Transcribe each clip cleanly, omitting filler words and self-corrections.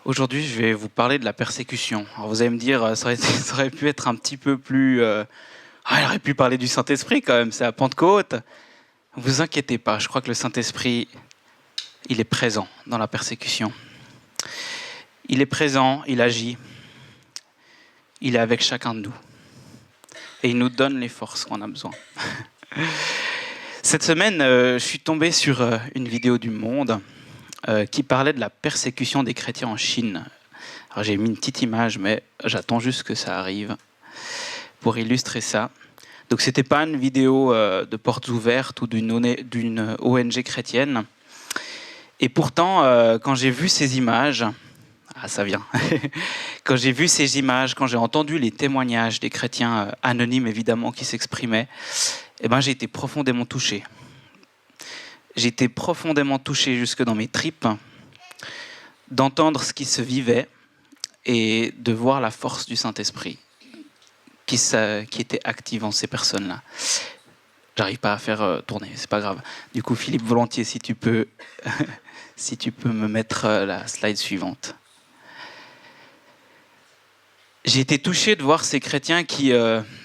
Aujourd'hui, je vais vous parler de la persécution. Alors vous allez me dire, ça aurait pu être un petit peu plus... il aurait pu parler du Saint-Esprit quand même, c'est à Pentecôte. Ne vous inquiétez pas, je crois que le Saint-Esprit, il est présent dans la persécution. Il est présent, il agit, il est avec chacun de nous. Et il nous donne les forces qu'on a besoin. Cette semaine, je suis tombé sur une vidéo du Monde qui parlait de la persécution des chrétiens en Chine. Alors, j'ai mis une petite image, mais j'attends juste que ça arrive pour illustrer ça. Donc, ce n'était pas une vidéo de portes ouvertes ou d'une ONG chrétienne. Et pourtant, quand j'ai vu ces images, ça vient. Quand j'ai vu ces images, quand j'ai entendu les témoignages des chrétiens anonymes, évidemment, qui s'exprimaient, j'ai été profondément touché. J'ai été profondément touché jusque dans mes tripes d'entendre ce qui se vivait et de voir la force du Saint-Esprit qui était active en ces personnes-là. J'arrive pas à faire tourner, c'est pas grave. Du coup, Philippe, volontiers, si tu peux me mettre la slide suivante. J'ai été touché de voir ces chrétiens qui,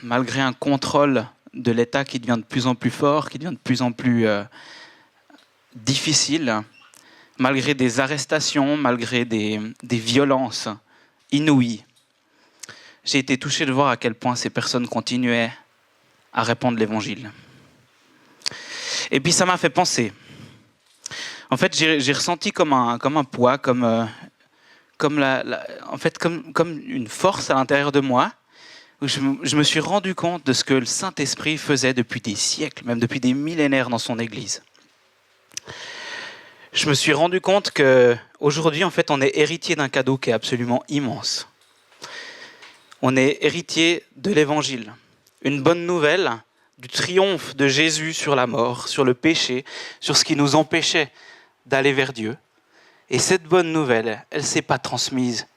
malgré un contrôle de l'État qui devient de plus en plus fort, qui devient de plus en plus difficile, malgré des arrestations, malgré des violences inouïes, j'ai été touché de voir à quel point ces personnes continuaient à répandre l'Évangile. Et puis ça m'a fait penser. En fait, j'ai ressenti comme un poids, comme une force à l'intérieur de moi, où je me suis rendu compte de ce que le Saint-Esprit faisait depuis des siècles, même depuis des millénaires dans son Église. Je me suis rendu compte qu'aujourd'hui, en fait, on est héritier d'un cadeau qui est absolument immense. On est héritier de l'Évangile. Une bonne nouvelle du triomphe de Jésus sur la mort, sur le péché, sur ce qui nous empêchait d'aller vers Dieu. Et cette bonne nouvelle, elle ne s'est pas transmise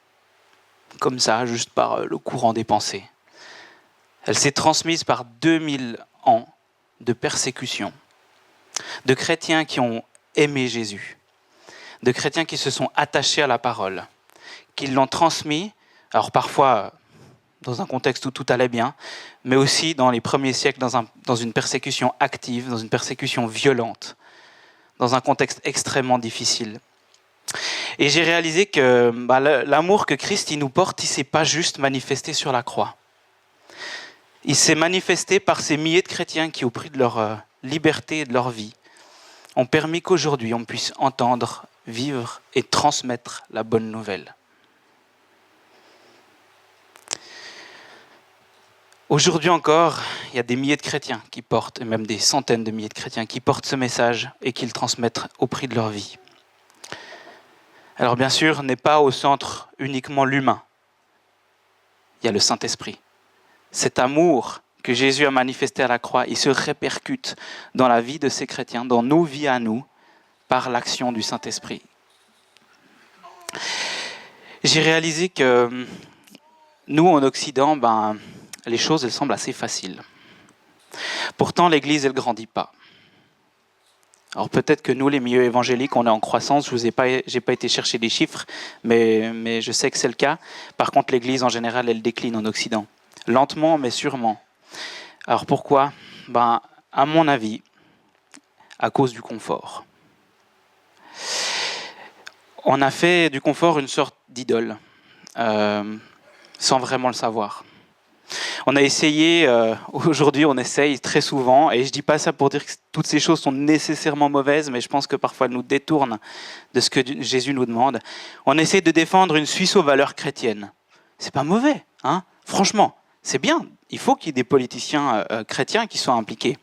comme ça, juste par le courant des pensées. Elle s'est transmise par 2000 ans de persécution, de chrétiens qui ont aimé Jésus, de chrétiens qui se sont attachés à la parole, qui l'ont transmis, alors parfois dans un contexte où tout allait bien, mais aussi dans les premiers siècles dans une persécution active, dans une persécution violente, dans un contexte extrêmement difficile. Et j'ai réalisé que l'amour que Christ il nous porte, il ne s'est pas juste manifesté sur la croix. Il s'est manifesté par ces milliers de chrétiens qui, au prix de leur liberté et de leur vie, ont permis qu'aujourd'hui on puisse entendre, vivre et transmettre la bonne nouvelle. Aujourd'hui encore, il y a des milliers de chrétiens qui portent, et même des centaines de milliers de chrétiens qui portent ce message et qui le transmettent au prix de leur vie. Alors bien sûr, n'est pas au centre uniquement l'humain. Il y a le Saint-Esprit. Cet amour que Jésus a manifesté à la croix, il se répercute dans la vie de ces chrétiens, dans nos vies à nous, par l'action du Saint-Esprit. J'ai réalisé que nous, en Occident, les choses, elles semblent assez faciles. Pourtant, l'Église, elle ne grandit pas. Alors peut-être que nous, les milieux évangéliques, on est en croissance. Je n'ai pas été chercher des chiffres, mais je sais que c'est le cas. Par contre, l'Église, en général, elle décline en Occident. Lentement, mais sûrement. Alors pourquoi ? À mon avis, à cause du confort. On a fait du confort une sorte d'idole, sans vraiment le savoir. On a essayé, aujourd'hui on essaye très souvent, et je ne dis pas ça pour dire que toutes ces choses sont nécessairement mauvaises, mais je pense que parfois elles nous détournent de ce que Jésus nous demande. On essaie de défendre une Suisse aux valeurs chrétiennes. C'est pas mauvais, hein ? Franchement, c'est bien. Il faut qu'il y ait des politiciens chrétiens qui soient impliqués.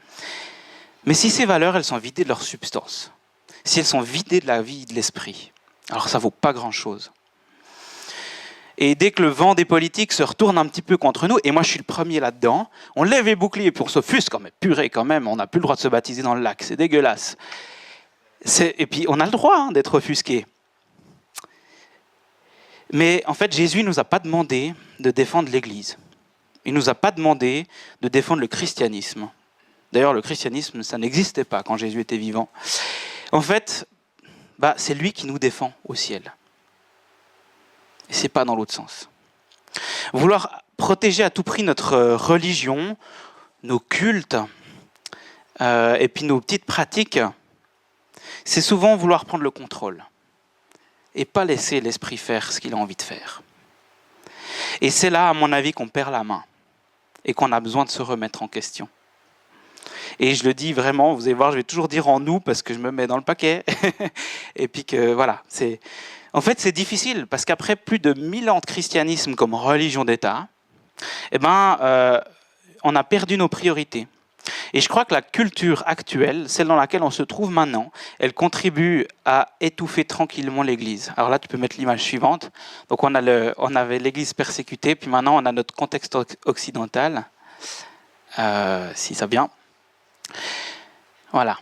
Mais si ces valeurs, elles sont vidées de leur substance, si elles sont vidées de la vie et de l'esprit, alors ça ne vaut pas grand-chose. Et dès que le vent des politiques se retourne un petit peu contre nous, et moi je suis le premier là-dedans, on lève les boucliers pour s'offusquer, mais purée quand même, on n'a plus le droit de se baptiser dans le lac, c'est dégueulasse. Et puis on a le droit d'être offusqué. Mais en fait, Jésus ne nous a pas demandé de défendre l'Église. Il ne nous a pas demandé de défendre le christianisme. D'ailleurs, le christianisme, ça n'existait pas quand Jésus était vivant. En fait, c'est lui qui nous défend au ciel. Et ce n'est pas dans l'autre sens. Vouloir protéger à tout prix notre religion, nos cultes, et puis nos petites pratiques, c'est souvent vouloir prendre le contrôle et pas laisser l'esprit faire ce qu'il a envie de faire. Et c'est là, à mon avis, qu'on perd la main et qu'on a besoin de se remettre en question. Et je le dis vraiment, vous allez voir, je vais toujours dire en nous parce que je me mets dans le paquet. Et puis que voilà, en fait c'est difficile parce qu'après plus de 1000 ans de christianisme comme religion d'État, on a perdu nos priorités. Et je crois que la culture actuelle, celle dans laquelle on se trouve maintenant, elle contribue à étouffer tranquillement l'Église. Alors là, tu peux mettre l'image suivante. Donc on avait l'Église persécutée, puis maintenant on a notre contexte occidental. Si ça vient. Voilà.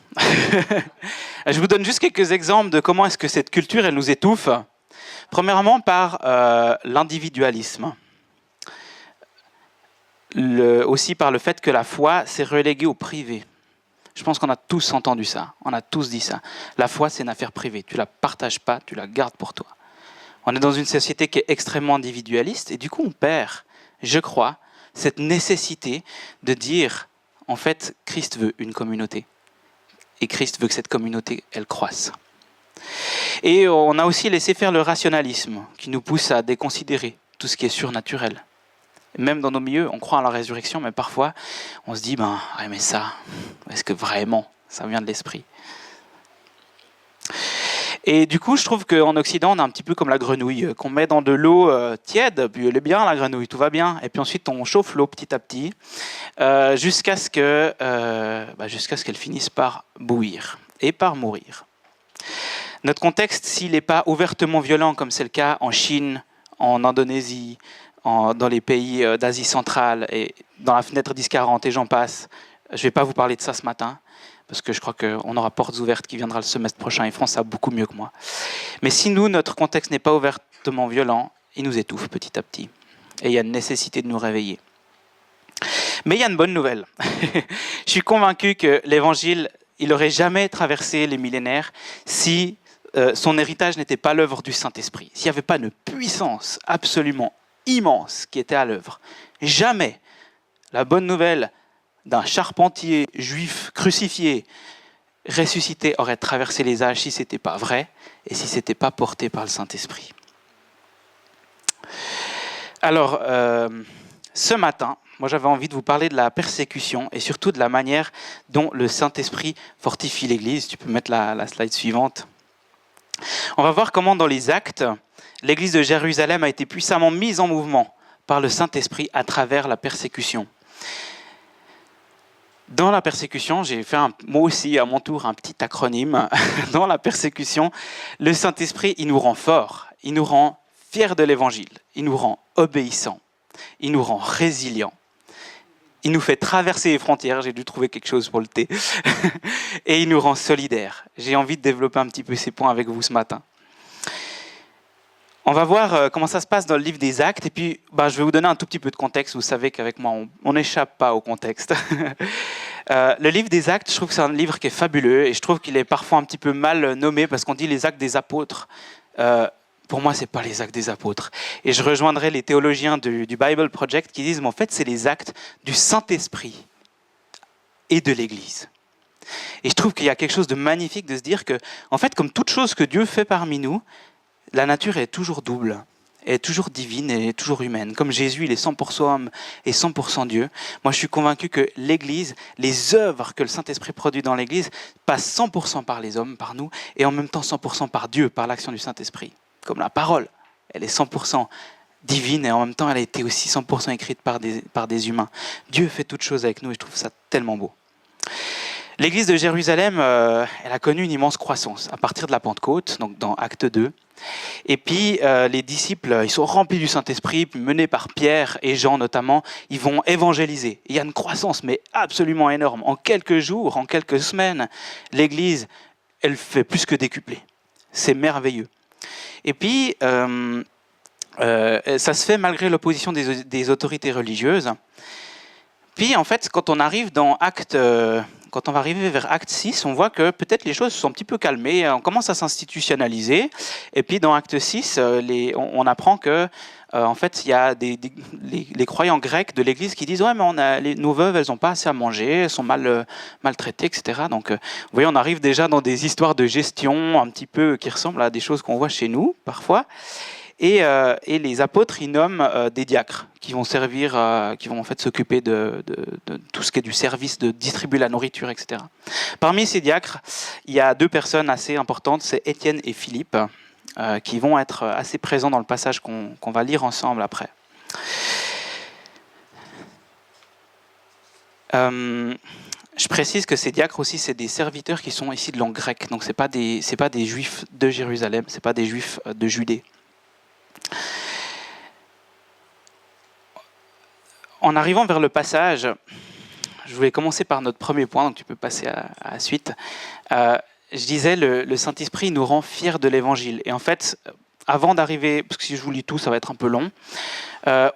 Je vous donne juste quelques exemples de comment est-ce que cette culture, elle nous étouffe. Premièrement, par l'individualisme. Aussi par le fait que la foi s'est reléguée au privé. Je pense qu'on a tous entendu ça, on a tous dit ça. La foi, c'est une affaire privée, tu ne la partages pas, tu la gardes pour toi. On est dans une société qui est extrêmement individualiste et du coup on perd, je crois, cette nécessité de dire, en fait, Christ veut une communauté. Et Christ veut que cette communauté, elle croisse. Et on a aussi laissé faire le rationalisme qui nous pousse à déconsidérer tout ce qui est surnaturel. Même dans nos milieux, on croit à la résurrection, mais parfois, on se dit, mais ça, est-ce que vraiment, ça vient de l'esprit ? Et du coup, je trouve qu'en Occident, on est un petit peu comme la grenouille, qu'on met dans de l'eau tiède, puis elle est bien, la grenouille, tout va bien. Et puis ensuite, on chauffe l'eau petit à petit, jusqu'à ce qu'elle finisse par bouillir et par mourir. Notre contexte, s'il n'est pas ouvertement violent, comme c'est le cas en Chine, en Indonésie, dans les pays d'Asie centrale et dans la fenêtre 10-40 et j'en passe. Je ne vais pas vous parler de ça ce matin, parce que je crois qu'on aura Portes Ouvertes qui viendra le semestre prochain et France a beaucoup mieux que moi. Mais si nous, notre contexte n'est pas ouvertement violent, il nous étouffe petit à petit. Et il y a une nécessité de nous réveiller. Mais il y a une bonne nouvelle. Je suis convaincu que l'Évangile, il n'aurait jamais traversé les millénaires si son héritage n'était pas l'œuvre du Saint-Esprit. S'il n'y avait pas une puissance absolument immense qui était à l'œuvre. Jamais la bonne nouvelle d'un charpentier juif crucifié, ressuscité, aurait traversé les âges si ce n'était pas vrai et si ce n'était pas porté par le Saint-Esprit. Alors, ce matin, moi j'avais envie de vous parler de la persécution et surtout de la manière dont le Saint-Esprit fortifie l'Église. Tu peux mettre la slide suivante. On va voir comment dans les Actes, l'Église de Jérusalem a été puissamment mise en mouvement par le Saint-Esprit à travers la persécution. Dans la persécution, j'ai fait moi aussi à mon tour un petit acronyme. Dans la persécution, le Saint-Esprit, il nous rend forts, il nous rend fiers de l'Évangile, il nous rend obéissants, il nous rend résilients, il nous fait traverser les frontières, j'ai dû trouver quelque chose pour le thé, et il nous rend solidaires. J'ai envie de développer un petit peu ces points avec vous ce matin. On va voir comment ça se passe dans le livre des Actes, et puis je vais vous donner un tout petit peu de contexte. Vous savez qu'avec moi, on n'échappe pas au contexte. Le livre des Actes, je trouve que c'est un livre qui est fabuleux, et je trouve qu'il est parfois un petit peu mal nommé, parce qu'on dit les Actes des apôtres. Pour moi, ce n'est pas les Actes des apôtres. Et je rejoindrai les théologiens du Bible Project qui disent, mais en fait, c'est les actes du Saint-Esprit et de l'Église. Et je trouve qu'il y a quelque chose de magnifique de se dire que, en fait, comme toute chose que Dieu fait parmi nous, la nature est toujours double, elle est toujours divine, elle est toujours humaine. Comme Jésus, il est 100% homme et 100% Dieu. Moi, je suis convaincu que l'Église, les œuvres que le Saint-Esprit produit dans l'Église, passent 100% par les hommes, par nous, et en même temps 100% par Dieu, par l'action du Saint-Esprit. Comme la parole, elle est 100% divine et en même temps, elle a été aussi 100% écrite par des humains. Dieu fait toutes choses avec nous et je trouve ça tellement beau. L'église de Jérusalem, elle a connu une immense croissance à partir de la Pentecôte, donc dans Acte 2. Et puis les disciples, ils sont remplis du Saint-Esprit, menés par Pierre et Jean notamment, ils vont évangéliser. Il y a une croissance mais absolument énorme. En quelques jours, en quelques semaines, l'église, elle fait plus que décupler. C'est merveilleux. Et puis, ça se fait malgré l'opposition des autorités religieuses. Puis, en fait, quand on arrive dans Acte quand on va arriver vers Acte 6, on voit que peut-être les choses se sont un petit peu calmées, on commence à s'institutionnaliser. Et puis dans Acte 6, on apprend que en fait, il y a les croyants grecs de l'Église qui disent « Ouais, mais nos veuves, elles n'ont pas assez à manger, elles sont maltraitées, etc. » Donc, vous voyez, on arrive déjà dans des histoires de gestion un petit peu qui ressemblent à des choses qu'on voit chez nous, parfois. Et les apôtres, ils nomment des diacres qui vont servir, qui vont en fait s'occuper de tout ce qui est du service, de distribuer la nourriture, etc. Parmi ces diacres, il y a deux personnes assez importantes, c'est Étienne et Philippe, qui vont être assez présents dans le passage qu'on va lire ensemble après. Je précise que ces diacres aussi, c'est des serviteurs qui sont ici de langue grecque, donc c'est pas des juifs de Jérusalem, c'est pas des juifs de Judée. En arrivant vers le passage, je voulais commencer par notre premier point, donc tu peux passer à la suite. Je disais, le Saint-Esprit nous rend fiers de l'Évangile. Et en fait, avant d'arriver, parce que si je vous lis tout, ça va être un peu long,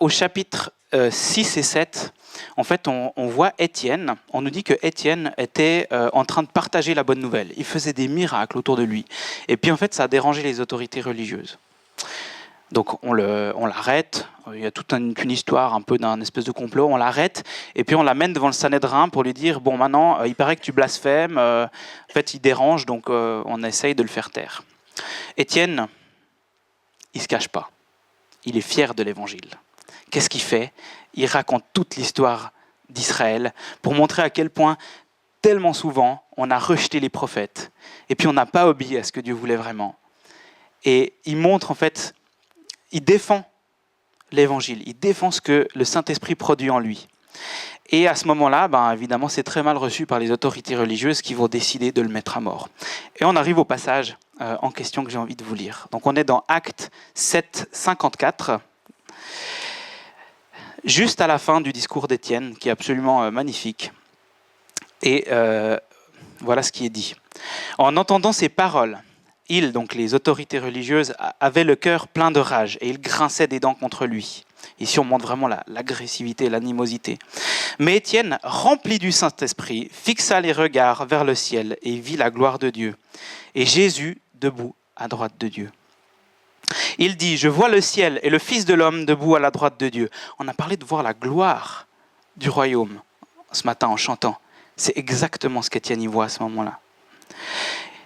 au chapitre 6 et 7, en fait, on voit Étienne, on nous dit que Étienne était en train de partager la bonne nouvelle. Il faisait des miracles autour de lui. Et puis en fait, ça a dérangé les autorités religieuses. Donc on l'arrête, il y a toute une histoire un peu d'un espèce de complot, on l'arrête et puis on l'amène devant le Sanhédrin pour lui dire « Bon, maintenant, il paraît que tu blasphèmes, en fait il dérange, donc on essaye de le faire taire. » Étienne, il ne se cache pas, il est fier de l'Évangile. Qu'est-ce qu'il fait? Il raconte toute l'histoire d'Israël pour montrer à quel point, tellement souvent, on a rejeté les prophètes et puis on n'a pas obéi à ce que Dieu voulait vraiment. Et il montre en fait... Il défend l'Évangile, il défend ce que le Saint-Esprit produit en lui. Et à ce moment-là, évidemment, c'est très mal reçu par les autorités religieuses qui vont décider de le mettre à mort. Et on arrive au passage en question que j'ai envie de vous lire. Donc on est dans Acte 7, 54, juste à la fin du discours d'Étienne, qui est absolument magnifique. Et voilà ce qui est dit. En entendant ces paroles, ils, donc les autorités religieuses, avaient le cœur plein de rage et ils grinçaient des dents contre lui. Ici, on montre vraiment l'agressivité, l'animosité. Mais Étienne, rempli du Saint-Esprit, fixa les regards vers le ciel et vit la gloire de Dieu. Et Jésus debout à droite de Dieu. Il dit « Je vois le ciel et le Fils de l'homme debout à la droite de Dieu. » On a parlé de voir la gloire du royaume ce matin en chantant. C'est exactement ce qu'Étienne y voit à ce moment-là.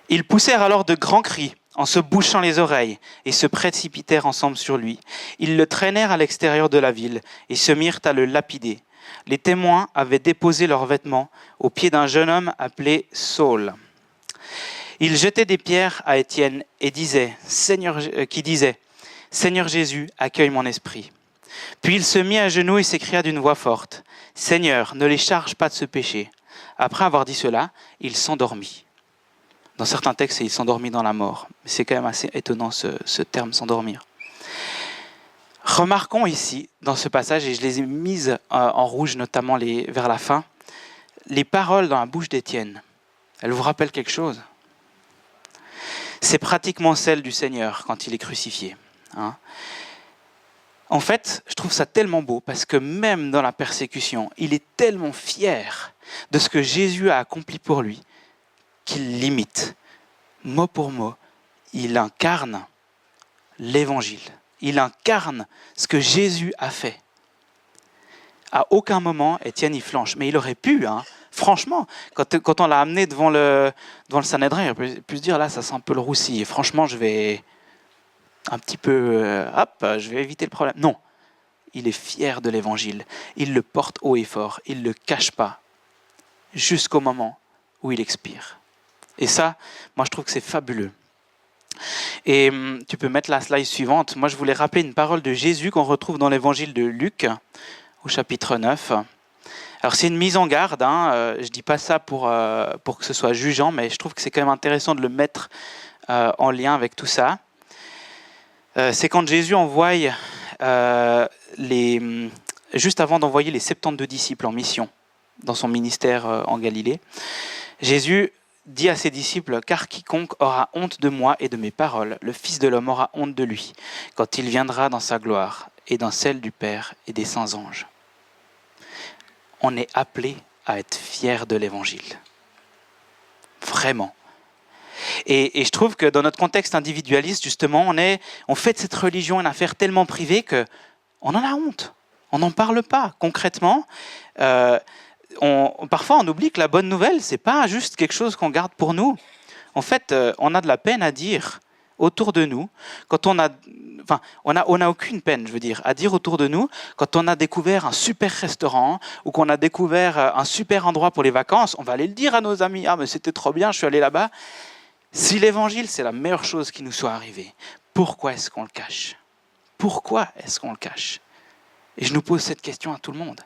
Ils poussèrent alors de grands cris en se bouchant les oreilles et se précipitèrent ensemble sur lui. Ils le traînèrent à l'extérieur de la ville et se mirent à le lapider. Les témoins avaient déposé leurs vêtements aux pieds d'un jeune homme appelé Saul. Ils jetaient des pierres à Étienne et disaient, qui disait « Seigneur Jésus, accueille mon esprit. » Puis il se mit à genoux et s'écria d'une voix forte « Seigneur, ne les charge pas de ce péché. » Après avoir dit cela, il s'endormit. Dans certains textes, il s'endormit dans la mort. C'est quand même assez étonnant ce terme, s'endormir. Remarquons ici, dans ce passage, et je les ai mises en rouge, notamment vers la fin, les paroles dans la bouche d'Étienne. Elles vous rappellent quelque chose? C'est pratiquement celle du Seigneur quand il est crucifié. En fait, je trouve ça tellement beau, parce que même dans la persécution, il est tellement fier de ce que Jésus a accompli pour lui, qu'il l'imite, mot pour mot. Il incarne l'Évangile. Il incarne ce que Jésus a fait. À aucun moment, Étienne y flanche. Mais il aurait pu, franchement, quand on l'a amené devant le Sanhédrin, il aurait pu se dire, là, ça sent un peu le roussi. Et franchement, je vais un petit peu, je vais éviter le problème. Non, il est fier de l'Évangile. Il le porte haut et fort. Il ne le cache pas jusqu'au moment où il expire. Et ça, moi, je trouve que c'est fabuleux. Et tu peux mettre la slide suivante. Moi, je voulais rappeler une parole de Jésus qu'on retrouve dans l'évangile de Luc, au chapitre 9. Alors, c'est une mise en garde. Je ne dis pas ça pour que ce soit jugeant, mais je trouve que c'est quand même intéressant de le mettre en lien avec tout ça. C'est quand Jésus envoie, juste avant d'envoyer les 72 disciples en mission dans son ministère en Galilée, Jésus dit à ses disciples, « Car quiconque aura honte de moi et de mes paroles, le Fils de l'homme aura honte de lui, quand il viendra dans sa gloire et dans celle du Père et des saints anges. » On est appelé à être fiers de l'Évangile. vraiment. Et je trouve que dans notre contexte individualiste, justement, on fait de cette religion une affaire tellement privée qu'on en a honte. On n'en parle pas concrètement. Parfois, on oublie que la bonne nouvelle, c'est pas juste quelque chose qu'on garde pour nous. En fait, on a de la peine à dire autour de nous, quand on a aucune peine, je veux dire, à dire autour de nous, quand on a découvert un super restaurant ou qu'on a découvert un super endroit pour les vacances, on va aller le dire à nos amis, ah mais c'était trop bien, je suis allé là-bas. Si l'évangile, c'est la meilleure chose qui nous soit arrivée, pourquoi est-ce qu'on le cache ? Pourquoi est-ce qu'on le cache ? Et je nous pose cette question à tout le monde.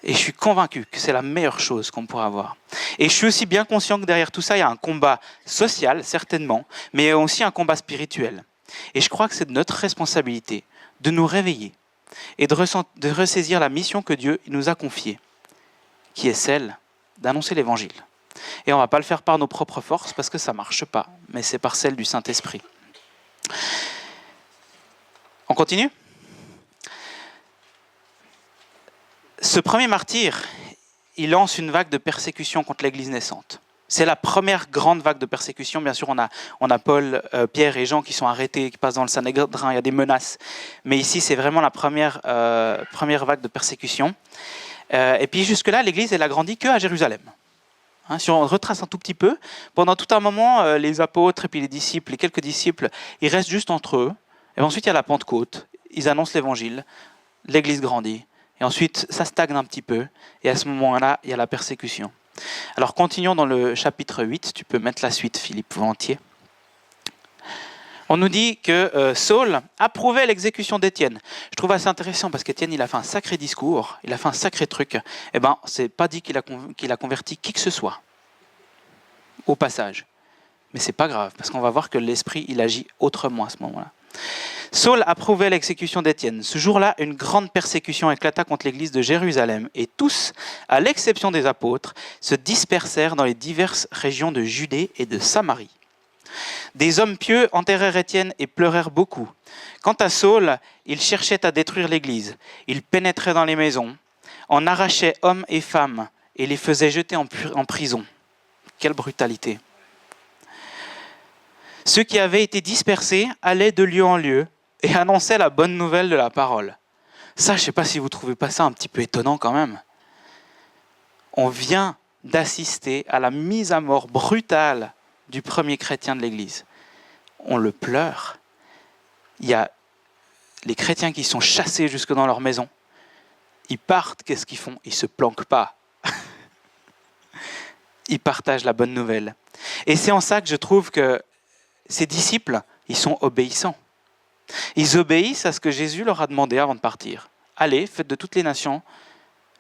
Et je suis convaincu que c'est la meilleure chose qu'on pourra avoir. Et je suis aussi bien conscient que derrière tout ça, il y a un combat social, certainement, mais aussi un combat spirituel. Et je crois que c'est de notre responsabilité de nous réveiller et de ressaisir la mission que Dieu nous a confiée, qui est celle d'annoncer l'Évangile. Et on ne va pas le faire par nos propres forces, parce que ça ne marche pas, mais c'est par celle du Saint-Esprit. On continue ? Ce premier martyr, il lance une vague de persécution contre l'Église naissante. C'est la première grande vague de persécution. Bien sûr, on a Paul, Pierre et Jean qui sont arrêtés, qui passent dans le Sanhédrin, il y a des menaces. Mais ici, c'est vraiment la première vague de persécution. Et puis jusque-là, l'Église, elle a grandi qu'à Jérusalem. Si on retrace un tout petit peu, pendant tout un moment, les apôtres et puis les disciples, les quelques disciples, ils restent juste entre eux. Et ensuite, il y a la Pentecôte. Ils annoncent l'Évangile. L'Église grandit. Et ensuite, ça stagne un petit peu. Et à ce moment-là, il y a la persécution. Alors, continuons dans le chapitre 8. Tu peux mettre la suite, Philippe, volontiers. On nous dit que Saul approuvait l'exécution d'Étienne. Je trouve assez intéressant parce qu'Étienne, il a fait un sacré discours, il a fait un sacré truc. Eh bien, c'est pas dit qu'il a converti qui que ce soit, au passage. Mais c'est pas grave, parce qu'on va voir que l'Esprit, il agit autrement à ce moment-là. Saul approuvait l'exécution d'Étienne. Ce jour-là, une grande persécution éclata contre l'église de Jérusalem, et tous, à l'exception des apôtres, se dispersèrent dans les diverses régions de Judée et de Samarie. Des hommes pieux enterrèrent Étienne et pleurèrent beaucoup. Quant à Saul, il cherchait à détruire l'église. Il pénétrait dans les maisons, en arrachait hommes et femmes, et les faisait jeter en prison. Quelle brutalité! Ceux qui avaient été dispersés allaient de lieu en lieu et annonçaient la bonne nouvelle de la parole. Ça, je ne sais pas si vous ne trouvez pas ça un petit peu étonnant quand même. On vient d'assister à la mise à mort brutale du premier chrétien de l'Église. On le pleure. Il y a les chrétiens qui sont chassés jusque dans leur maison. Ils partent, qu'est-ce qu'ils font ? Ils ne se planquent pas. Ils partagent la bonne nouvelle. Et c'est en ça que je trouve que ces disciples, ils sont obéissants. Ils obéissent à ce que Jésus leur a demandé avant de partir. Allez, faites de toutes les nations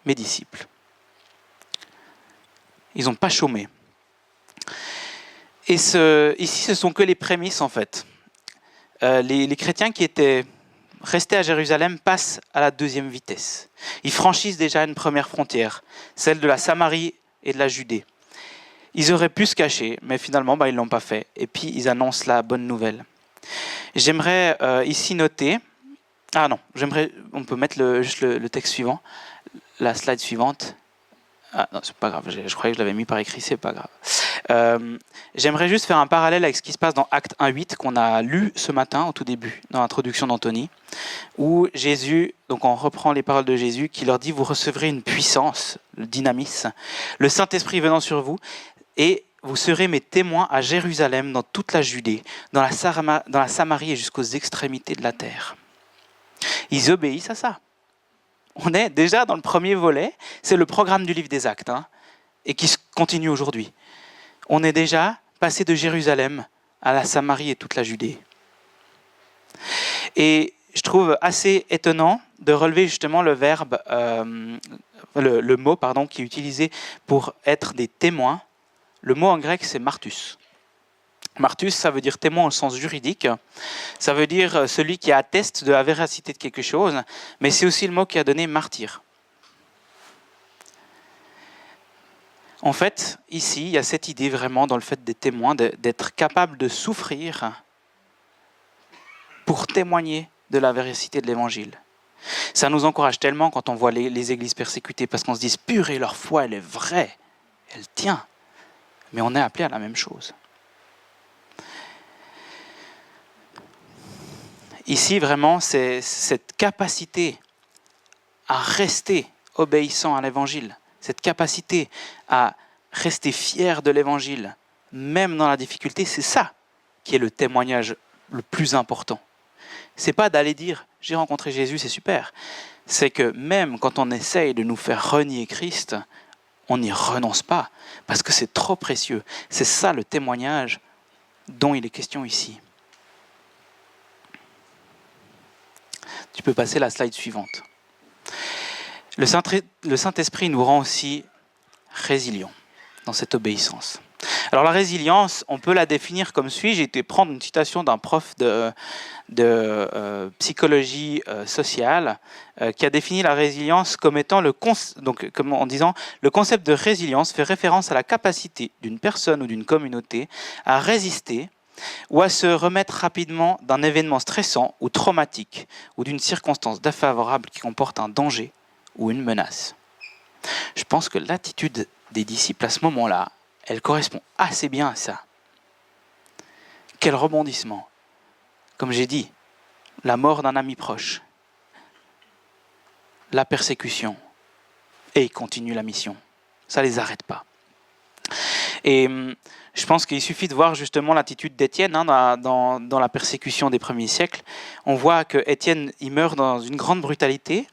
mes disciples. Ils n'ont pas chômé. Et ici, ce sont que les prémices, en fait. Les chrétiens qui étaient restés à Jérusalem passent à la deuxième vitesse. Ils franchissent déjà une première frontière, celle de la Samarie et de la Judée. Ils auraient pu se cacher, mais finalement, ils ne l'ont pas fait. Et puis, ils annoncent la bonne nouvelle. J'aimerais ici noter... Ah non, on peut mettre juste le texte suivant, la slide suivante. Ah non, c'est pas grave, je croyais que je l'avais mis par écrit, c'est pas grave. J'aimerais juste faire un parallèle avec ce qui se passe dans Actes 1.8 qu'on a lu ce matin au tout début, dans l'introduction d'Anthony, où Jésus, donc on reprend les paroles de Jésus, qui leur dit « Vous recevrez une puissance, le dynamis, le Saint-Esprit venant sur vous, et vous serez mes témoins à Jérusalem, dans toute la Judée, dans la Samarie et jusqu'aux extrémités de la terre. » Ils obéissent à ça. On est déjà dans le premier volet, c'est le programme du livre des Actes, et qui continue aujourd'hui. On est déjà passé de Jérusalem à la Samarie et toute la Judée. Et je trouve assez étonnant de relever justement le verbe, le mot qui est utilisé pour être des témoins. Le mot en grec, c'est martus. Martus, ça veut dire témoin au sens juridique. Ça veut dire celui qui atteste de la véracité de quelque chose, mais c'est aussi le mot qui a donné martyr. En fait, ici, il y a cette idée vraiment dans le fait des témoins, d'être capable de souffrir pour témoigner de la véracité de l'Évangile. Ça nous encourage tellement quand on voit les églises persécutées, parce qu'on se dit « purée, leur foi, elle est vraie, elle tient ». mais on est appelé à la même chose. Ici, vraiment, c'est cette capacité à rester obéissant à l'Évangile, cette capacité à rester fier de l'Évangile, même dans la difficulté, c'est ça qui est le témoignage le plus important. C'est pas d'aller dire « j'ai rencontré Jésus, c'est super ». C'est que même quand on essaye de nous faire renier Christ, on n'y renonce pas, parce que c'est trop précieux. C'est ça le témoignage dont il est question ici. Tu peux passer la slide suivante. Le Saint-Esprit nous rend aussi résilients dans cette obéissance. Alors la résilience, on peut la définir comme suit. J'ai été prendre une citation d'un prof de psychologie sociale qui a défini la résilience comme étant en disant le concept de résilience fait référence à la capacité d'une personne ou d'une communauté à résister ou à se remettre rapidement d'un événement stressant ou traumatique ou d'une circonstance défavorable qui comporte un danger ou une menace. Je pense que l'attitude des disciples à ce moment-là, elle correspond assez bien à ça. Quel rebondissement. Comme j'ai dit, la mort d'un ami proche, la persécution, et ils continuent la mission. Ça ne les arrête pas. Et je pense qu'il suffit de voir justement l'attitude d'Étienne dans la persécution des premiers siècles. On voit que Étienne, il meurt dans une grande brutalité,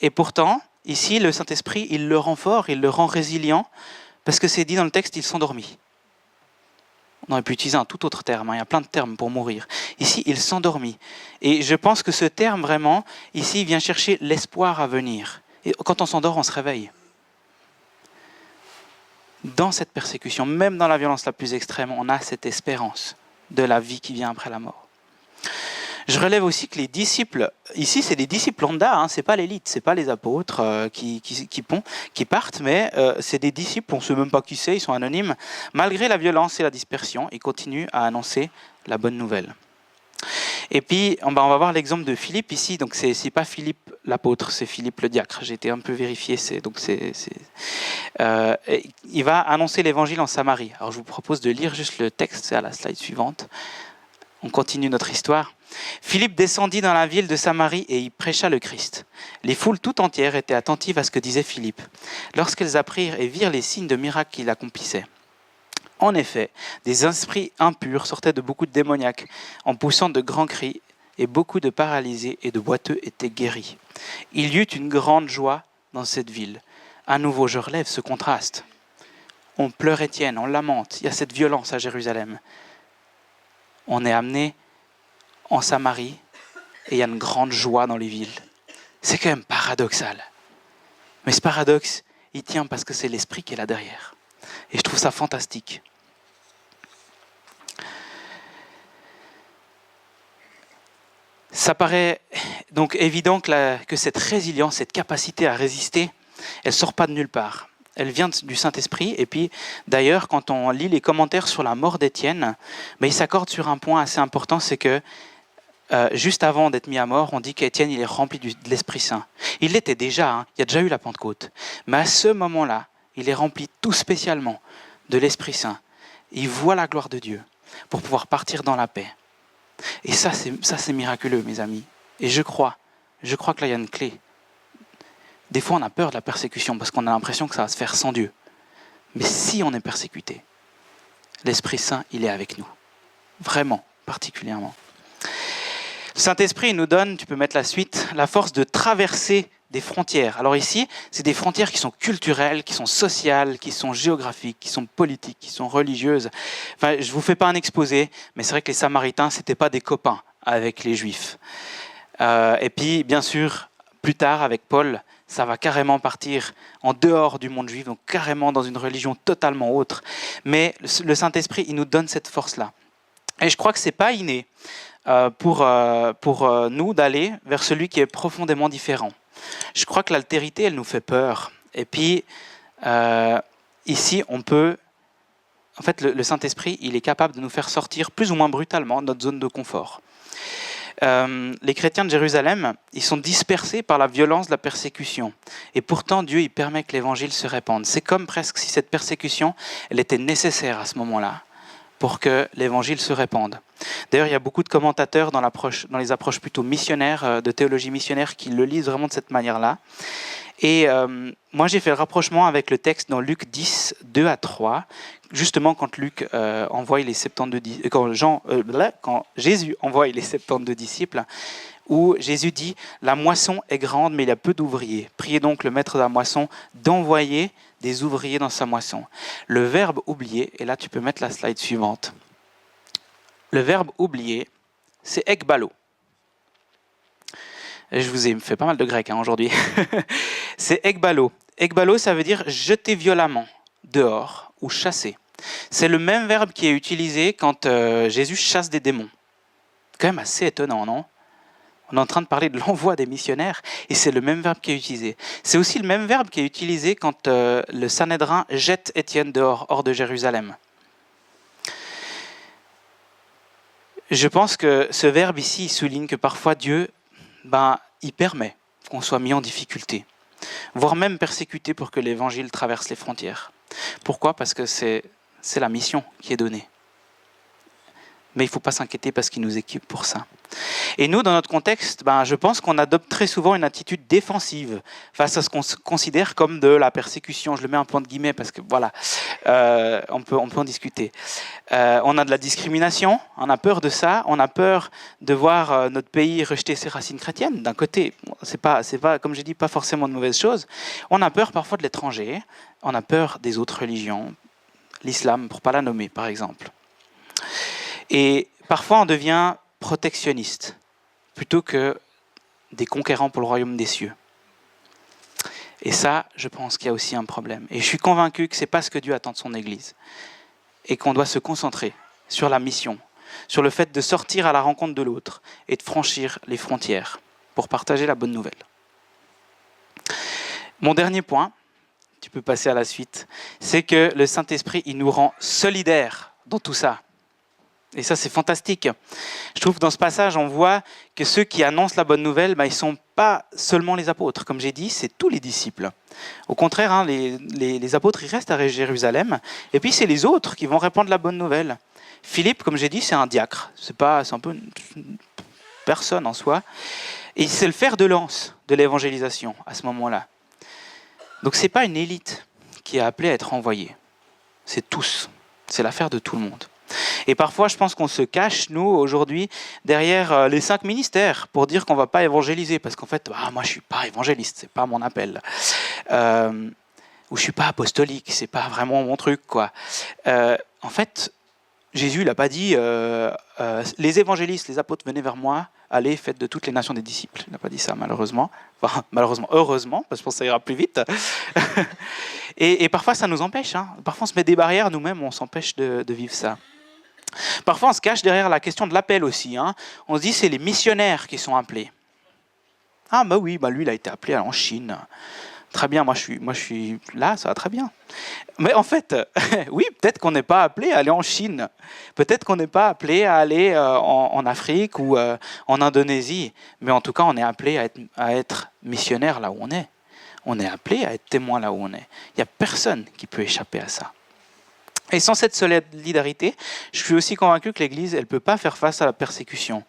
et pourtant, ici, le Saint-Esprit, il le rend fort, il le rend résilient, parce que c'est dit dans le texte, il s'endormit. On aurait pu utiliser un tout autre terme, il y a plein de termes pour mourir. Ici, il s'endormit. Et je pense que ce terme, vraiment, ici, il vient chercher l'espoir à venir. Et quand on s'endort, on se réveille. Dans cette persécution, même dans la violence la plus extrême, on a cette espérance de la vie qui vient après la mort. Je relève aussi que les disciples, ici c'est des disciples lambda, c'est pas l'élite, c'est pas les apôtres qui partent, mais c'est des disciples, on ne sait même pas qui c'est, ils sont anonymes. Malgré la violence et la dispersion, ils continuent à annoncer la bonne nouvelle. Et puis on va voir l'exemple de Philippe ici, donc c'est pas Philippe l'apôtre, c'est Philippe le diacre. J'ai été un peu vérifié, il va annoncer l'évangile en Samarie. Alors je vous propose de lire juste le texte, c'est à la slide suivante. On continue notre histoire. Philippe descendit dans la ville de Samarie et y prêcha le Christ. Les foules tout entières étaient attentives à ce que disait Philippe, lorsqu'elles apprirent et virent les signes de miracles qu'il accomplissait. En effet, des esprits impurs sortaient de beaucoup de démoniaques, en poussant de grands cris, et beaucoup de paralysés et de boiteux étaient guéris. Il y eut une grande joie dans cette ville. À nouveau, je relève ce contraste. On pleure Étienne, on lamente, il y a cette violence à Jérusalem. On est amené en Samarie et il y a une grande joie dans les villes. C'est quand même paradoxal. Mais ce paradoxe, il tient parce que c'est l'esprit qui est là derrière. Et je trouve ça fantastique. Ça paraît donc évident que cette résilience, cette capacité à résister, elle ne sort pas de nulle part. Elle vient du Saint-Esprit. Et puis, d'ailleurs, quand on lit les commentaires sur la mort d'Étienne, ils s'accordent sur un point assez important, c'est que juste avant d'être mis à mort, on dit qu'Étienne il est rempli de l'Esprit Saint. Il l'était déjà, il y a déjà eu la Pentecôte. Mais à ce moment-là, il est rempli tout spécialement de l'Esprit Saint. Il voit la gloire de Dieu pour pouvoir partir dans la paix. Et ça, c'est miraculeux, mes amis. Et je crois que là, il y a une clé. Des fois, on a peur de la persécution parce qu'on a l'impression que ça va se faire sans Dieu. Mais si on est persécuté, l'Esprit Saint, il est avec nous. Vraiment, particulièrement. Le Saint-Esprit, il nous donne, tu peux mettre la suite, la force de traverser des frontières. Alors ici, c'est des frontières qui sont culturelles, qui sont sociales, qui sont géographiques, qui sont politiques, qui sont religieuses. Enfin, je ne vous fais pas un exposé, mais c'est vrai que les Samaritains, ce n'étaient pas des copains avec les Juifs. Et puis, bien sûr, plus tard, avec Paul, ça va carrément partir en dehors du monde juif, donc carrément dans une religion totalement autre. Mais le Saint-Esprit, il nous donne cette force-là. Et je crois que ce n'est pas inné pour nous d'aller vers celui qui est profondément différent. Je crois que l'altérité, elle nous fait peur. Et puis, ici, on peut... En fait, le Saint-Esprit, il est capable de nous faire sortir plus ou moins brutalement de notre zone de confort. les chrétiens de Jérusalem, ils sont dispersés par la violence de la persécution. Et pourtant, Dieu, il permet que l'évangile se répande. C'est comme presque si cette persécution, elle était nécessaire à ce moment-là pour que l'évangile se répande. D'ailleurs, il y a beaucoup de commentateurs dans les approches plutôt missionnaires, de théologie missionnaire, qui le lisent vraiment de cette manière-là. Et moi, j'ai fait le rapprochement avec le texte dans Luc 10, 2 à 3, justement quand Luc envoie les 72, quand Jésus envoie les 72 disciples, où Jésus dit « La moisson est grande, mais il y a peu d'ouvriers. Priez donc le maître de la moisson d'envoyer des ouvriers dans sa moisson. » Le verbe « oublier », et là tu peux mettre la slide suivante. Le verbe « oublier », c'est « ekbalo ». Je vous ai fait pas mal de grec aujourd'hui. C'est ekbalo. Ekbalo, ça veut dire jeter violemment dehors ou chasser. C'est le même verbe qui est utilisé quand Jésus chasse des démons. C'est quand même assez étonnant, non ? On est en train de parler de l'envoi des missionnaires et c'est le même verbe qui est utilisé. C'est aussi le même verbe qui est utilisé quand le Sanhédrin jette Étienne dehors, hors de Jérusalem. Je pense que ce verbe ici souligne que parfois Dieu, il permet qu'on soit mis en difficulté, voire même persécuté pour que l'évangile traverse les frontières. Pourquoi ? Parce que c'est la mission qui est donnée. Mais il ne faut pas s'inquiéter parce qu'il nous équipe pour ça. Et nous, dans notre contexte, je pense qu'on adopte très souvent une attitude défensive face à ce qu'on considère comme de la persécution. Je le mets en point de guillemets parce que voilà, on peut en discuter. On a de la discrimination, on a peur de ça, on a peur de voir notre pays rejeter ses racines chrétiennes. D'un côté, c'est pas, comme j'ai dit, pas forcément de mauvaises choses. On a peur parfois de l'étranger, on a peur des autres religions, l'islam, pour ne pas la nommer, par exemple. Et parfois, on devient protectionniste, plutôt que des conquérants pour le royaume des cieux. Et ça, je pense qu'il y a aussi un problème. Et je suis convaincu que ce n'est pas ce que Dieu attend de son Église. Et qu'on doit se concentrer sur la mission, sur le fait de sortir à la rencontre de l'autre et de franchir les frontières pour partager la bonne nouvelle. Mon dernier point, tu peux passer à la suite, c'est que le Saint-Esprit, il nous rend solidaires dans tout ça. Et ça, c'est fantastique. Je trouve que dans ce passage, on voit que ceux qui annoncent la bonne nouvelle, ils ne sont pas seulement les apôtres. Comme j'ai dit, c'est tous les disciples. Au contraire, les apôtres, ils restent à Jérusalem. Et puis, c'est les autres qui vont répandre la bonne nouvelle. Philippe, comme j'ai dit, c'est un diacre. C'est un peu une personne en soi. Et c'est le fer de lance de l'évangélisation à ce moment-là. Donc, ce n'est pas une élite qui est appelée à être envoyée. C'est tous. C'est l'affaire de tout le monde. Et parfois, je pense qu'on se cache, nous, aujourd'hui, derrière les 5 ministères pour dire qu'on ne va pas évangéliser. Parce qu'en fait, moi, je ne suis pas évangéliste, ce n'est pas mon appel. Ou je ne suis pas apostolique, ce n'est pas vraiment mon truc, quoi. En fait, Jésus n'a pas dit les évangélistes, les apôtres, venez vers moi, allez, faites de toutes les nations des disciples. Il n'a pas dit ça, malheureusement. Enfin, malheureusement, heureusement, parce que je pense que ça ira plus vite. et parfois, ça nous empêche. Parfois, on se met des barrières, nous-mêmes, on s'empêche de vivre ça. Parfois, on se cache derrière la question de l'appel aussi. On se dit c'est les missionnaires qui sont appelés. Ah oui, lui, il a été appelé en Chine. Très bien, moi je suis là, ça va très bien. Mais en fait, oui, peut-être qu'on n'est pas appelé à aller en Chine. Peut-être qu'on n'est pas appelé à aller en Afrique ou en Indonésie. Mais en tout cas, on est appelé à être missionnaire là où on est. On est appelé à être témoin là où on est. Il n'y a personne qui peut échapper à ça. Et sans cette solidarité, je suis aussi convaincu que l'Église, elle ne peut pas faire face à la persécution.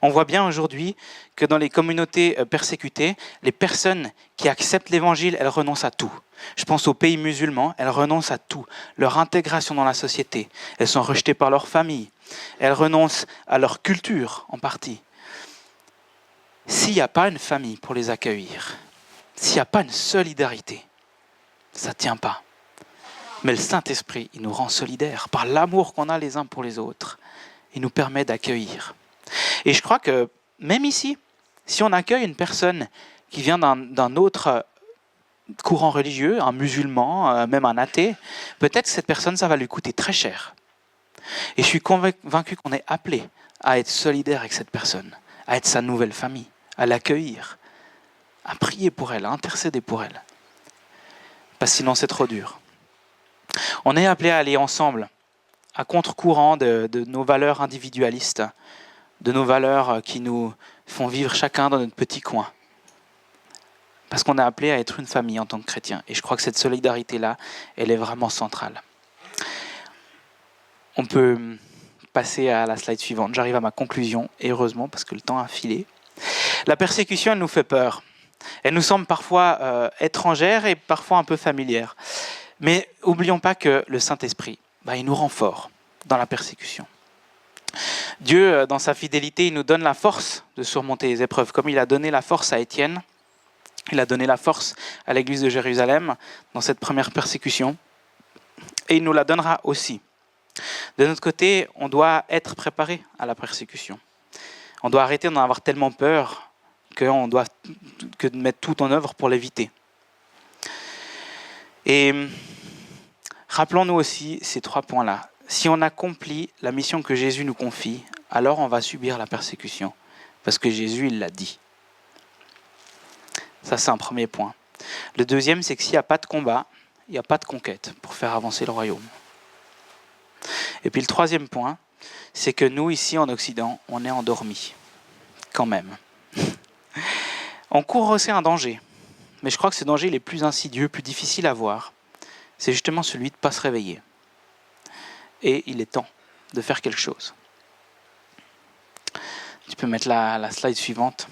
On voit bien aujourd'hui que dans les communautés persécutées, les personnes qui acceptent l'Évangile, elles renoncent à tout. Je pense aux pays musulmans, elles renoncent à tout. Leur intégration dans la société, elles sont rejetées par leur famille. Elles renoncent à leur culture en partie. S'il n'y a pas une famille pour les accueillir, s'il n'y a pas une solidarité, ça ne tient pas. Mais le Saint-Esprit, il nous rend solidaires par l'amour qu'on a les uns pour les autres. Il nous permet d'accueillir. Et je crois que même ici, si on accueille une personne qui vient d'un autre courant religieux, un musulman, même un athée, peut-être que cette personne, ça va lui coûter très cher. Et je suis convaincu qu'on est appelé à être solidaire avec cette personne, à être sa nouvelle famille, à l'accueillir, à prier pour elle, à intercéder pour elle. Parce que sinon, c'est trop dur. On est appelé à aller ensemble, à contre-courant de nos valeurs individualistes, de nos valeurs qui nous font vivre chacun dans notre petit coin. Parce qu'on est appelé à être une famille en tant que chrétien. Et je crois que cette solidarité-là, elle est vraiment centrale. On peut passer à la slide suivante. J'arrive à ma conclusion, et heureusement, parce que le temps a filé. La persécution, elle nous fait peur. Elle nous semble parfois étrangère et parfois un peu familière. Mais n'oublions pas que le Saint-Esprit, il nous rend forts dans la persécution. Dieu, dans sa fidélité, il nous donne la force de surmonter les épreuves, comme il a donné la force à Étienne. Il a donné la force à l'église de Jérusalem dans cette première persécution. Et il nous la donnera aussi. De notre côté, on doit être préparé à la persécution. On doit arrêter d'en avoir tellement peur qu'on doit mettre tout en œuvre pour l'éviter. Et rappelons-nous aussi ces 3 points-là. Si on accomplit la mission que Jésus nous confie, alors on va subir la persécution, parce que Jésus, il l'a dit. Ça, c'est un premier point. Le deuxième, c'est que s'il n'y a pas de combat, il n'y a pas de conquête pour faire avancer le royaume. Et puis le troisième point, c'est que nous, ici en Occident, on est endormis, quand même. On court aussi un danger, mais je crois que ce danger il est plus insidieux, plus difficile à voir. C'est justement celui de ne pas se réveiller. Et il est temps de faire quelque chose. Tu peux mettre la slide suivante.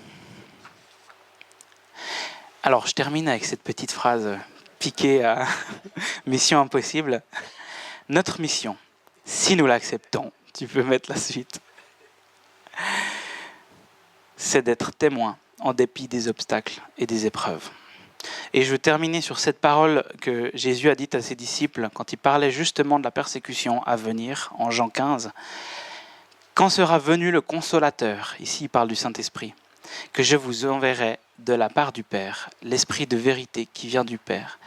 Alors, je termine avec cette petite phrase piquée à Mission Impossible. Notre mission, si nous l'acceptons, tu peux mettre la suite, c'est d'être témoin en dépit des obstacles et des épreuves. Et je veux terminer sur cette parole que Jésus a dite à ses disciples quand il parlait justement de la persécution à venir, en Jean 15. Quand sera venu le Consolateur, ici il parle du Saint-Esprit, que je vous enverrai de la part du Père, l'Esprit de vérité qui vient du Père.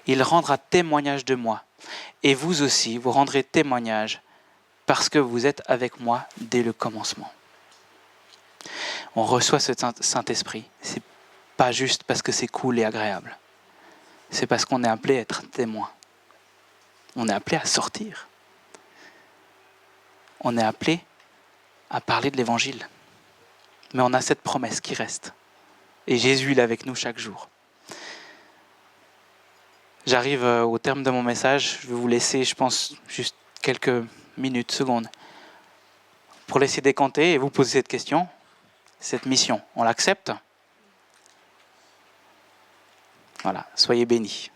Il rendra témoignage de moi. Et vous aussi, vous rendrez témoignage parce que vous êtes avec moi dès le commencement. On reçoit ce Saint-Esprit. C'est pas juste parce que c'est cool et agréable. C'est parce qu'on est appelé à être témoin. On est appelé à sortir. On est appelé à parler de l'Évangile. Mais on a cette promesse qui reste. Et Jésus, il est avec nous chaque jour. J'arrive au terme de mon message. Je vais vous laisser, je pense, juste quelques minutes, secondes, pour laisser décanter et vous poser cette question. Cette mission, on l'accepte ? Voilà, soyez bénis.